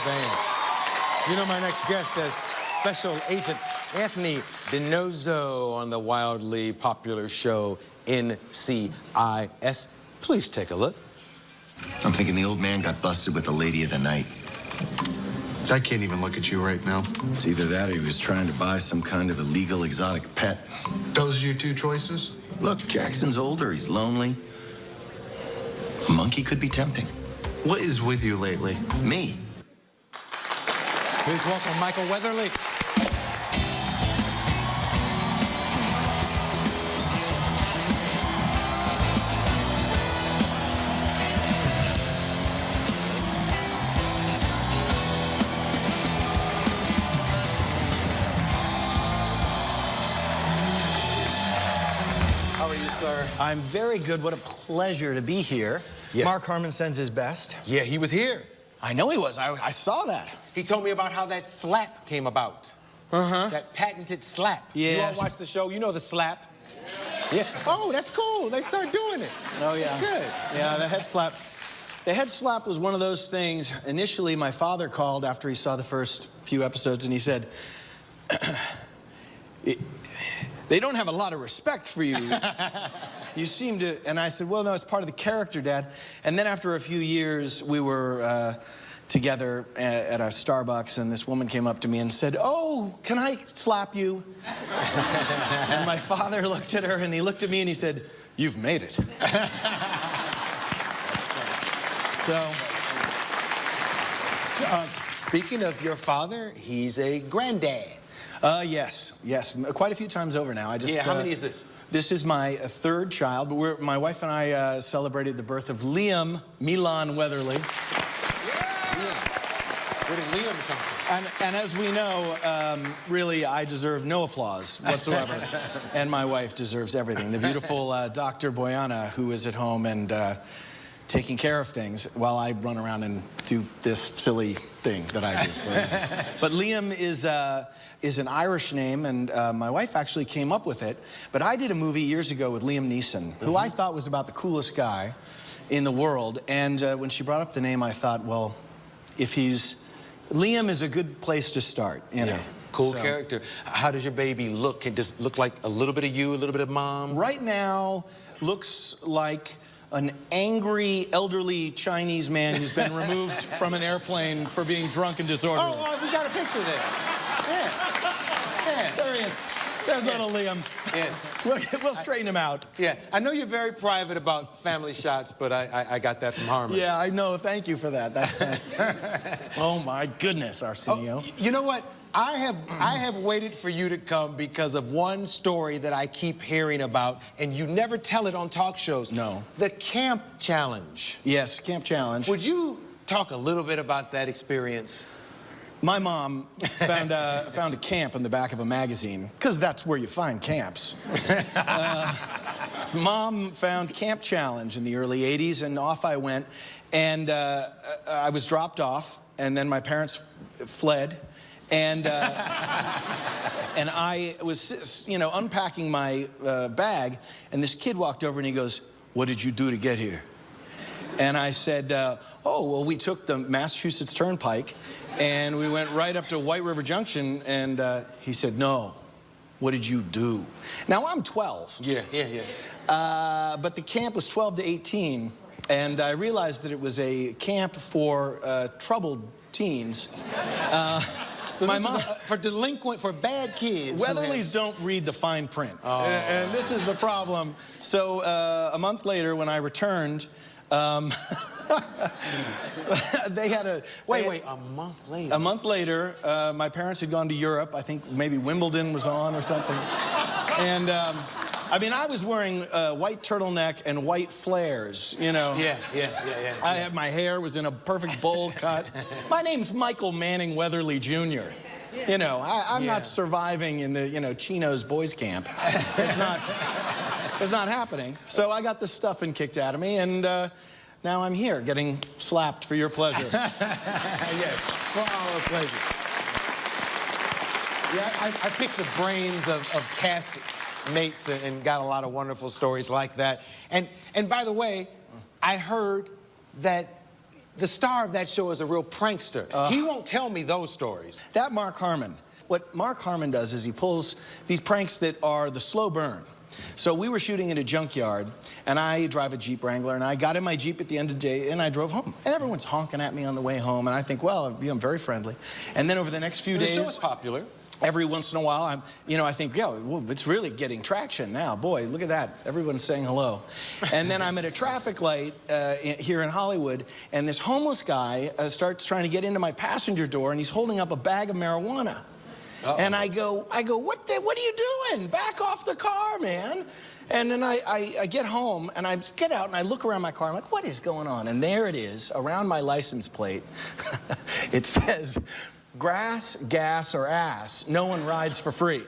band. You know, my next guest is Special Agent Anthony DiNozzo on the wildly popular show NCIS. Please take a look. I'm thinking the old man got busted with the lady of the night. I can't even look at you right now. It's either that or he was trying to buy some kind of illegal exotic pet. Those your two choices? Look, Jackson's older, he's lonely. A monkey could be tempting. What is with you lately? Me. Please welcome Michael Weatherly. How are you, sir? I'm very good. What a pleasure to be here. Yes. Mark Harmon sends his best. Yeah, he was here. I know he was. I saw that. He told me about how that slap came about. That patented slap. Yes. You all watch the show, you know the slap. Yeah. Oh, that's cool. They start doing it. Oh, yeah. That's good. Yeah, the head slap. The head slap was one of those things. Initially, my father called after he saw the first few episodes, and he said, they don't have a lot of respect for you. You seem to, and I said, well, no, it's part of the character, Dad. And then after a few years, we were together at a Starbucks, and this woman came up to me and said, oh, can I slap you? And my father looked at her, and he looked at me, and he said, you've made it. So, speaking of your father, he's a granddad. yes, quite a few times over now. Yeah, how many is this? This is my third child, but my wife and I celebrated the birth of Liam Milan Weatherly. Where did Liam come from? And as we know, really, I deserve no applause whatsoever. And my wife deserves everything. The beautiful Dr. Boyana, who is at home and taking care of things while I run around and do this silly thing that I do. But Liam is an Irish name, and my wife actually came up with it. But I did a movie years ago with Liam Neeson, who I thought was about the coolest guy in the world. And when she brought up the name, I thought, well, if Liam is a good place to start, you know. Cool character. How does your baby look? It just look like a little bit of you, a little bit of mom? Right now, looks like an angry, elderly Chinese man who's been removed from an airplane for being drunk and disorderly. Oh, we got a picture there. Yeah. There he is. There's little Liam. Yes. We'll straighten him out. Yeah, I know you're very private about family shots, but I got that from Harmon. Yeah, I know. Thank you for that. That's nice. Oh, my goodness, Arsenio. Oh, you know what? I have waited for you to come because of one story that I keep hearing about, and you never tell it on talk shows. No. The camp challenge. Yes, camp challenge. Would you talk a little bit about that experience? My mom found a camp in the back of a magazine, because that's where you find camps. Mom found Camp Challenge in the early 80s, and off I went. And I was dropped off, and then my parents fled. And I was, you know, unpacking my bag, and this kid walked over and he goes, what did you do to get here? And I said, oh, well, we took the Massachusetts Turnpike, and we went right up to White River Junction, and he said, no, what did you do? Now, I'm 12. Yeah. But the camp was 12 to 18, and I realized that it was a camp for troubled teens. So my mom, for bad kids. Weatherlys don't read the fine print. Oh. And this is the problem. So a month later, when I returned, they had a... Wait, a month later? A month later, my parents had gone to Europe. I think maybe Wimbledon was on or something. And, I mean, I was wearing a white turtleneck and white flares, you know. Yeah. I had, my hair was in a perfect bowl cut. My name's Michael Manning Weatherly Jr. You know, I'm not surviving in the, you know, Chino's boys camp. It's not happening. So I got the stuffing kicked out of me, and now I'm here getting slapped for your pleasure. Yes, for our pleasure. Yeah, I picked the brains of cast mates and got a lot of wonderful stories like that. And by the way, I heard that the star of that show is a real prankster. He won't tell me those stories. That Mark Harmon. What Mark Harmon does is he pulls these pranks that are the slow burn. So we were shooting in a junkyard, and I drive a Jeep Wrangler, and I got in my Jeep at the end of the day, and I drove home. And everyone's honking at me on the way home, and I think, well, I'm very friendly. And then over the next few days... The show is popular. Every once in a while, I think, yeah, well, it's really getting traction now. Boy, look at that. Everyone's saying hello. And then I'm at a traffic light here in Hollywood, and this homeless guy starts trying to get into my passenger door, and he's holding up a bag of marijuana. Uh-oh. And I go, what are you doing? Back off the car, man. And then I get home, and I get out, and I look around my car. I'm like, what is going on? And there it is, around my license plate. It says, grass, gas, or ass, no one rides for free.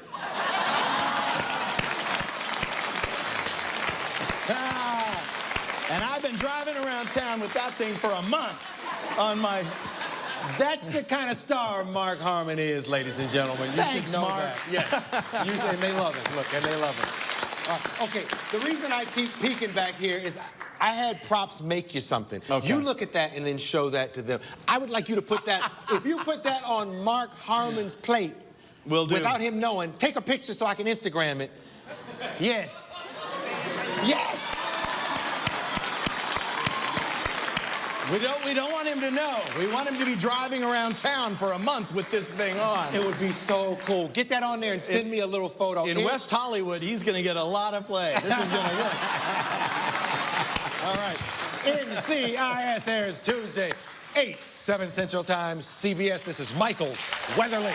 And I've been driving around town with that thing for a month on my... That's the kind of star Mark Harmon is, ladies and gentlemen. You Thanks, should know Mark. that. Yes. Usually, and they love it. Look, and they love it. Okay, the reason I keep peeking back here is I had props make you something. Okay. You look at that and then show that to them. I would like you to put that, if you put that on Mark Harmon's plate, will do. Without him knowing, take a picture so I can Instagram it. Yes. Yes. We don't want him to know. We want him to be driving around town for a month with this thing on. It would be so cool. Get that on there and send me a little photo. In West Hollywood, he's going to get a lot of play. This is going to work. All right. NCIS airs Tuesday, 8, 7 Central Time, CBS. This is Michael Weatherly.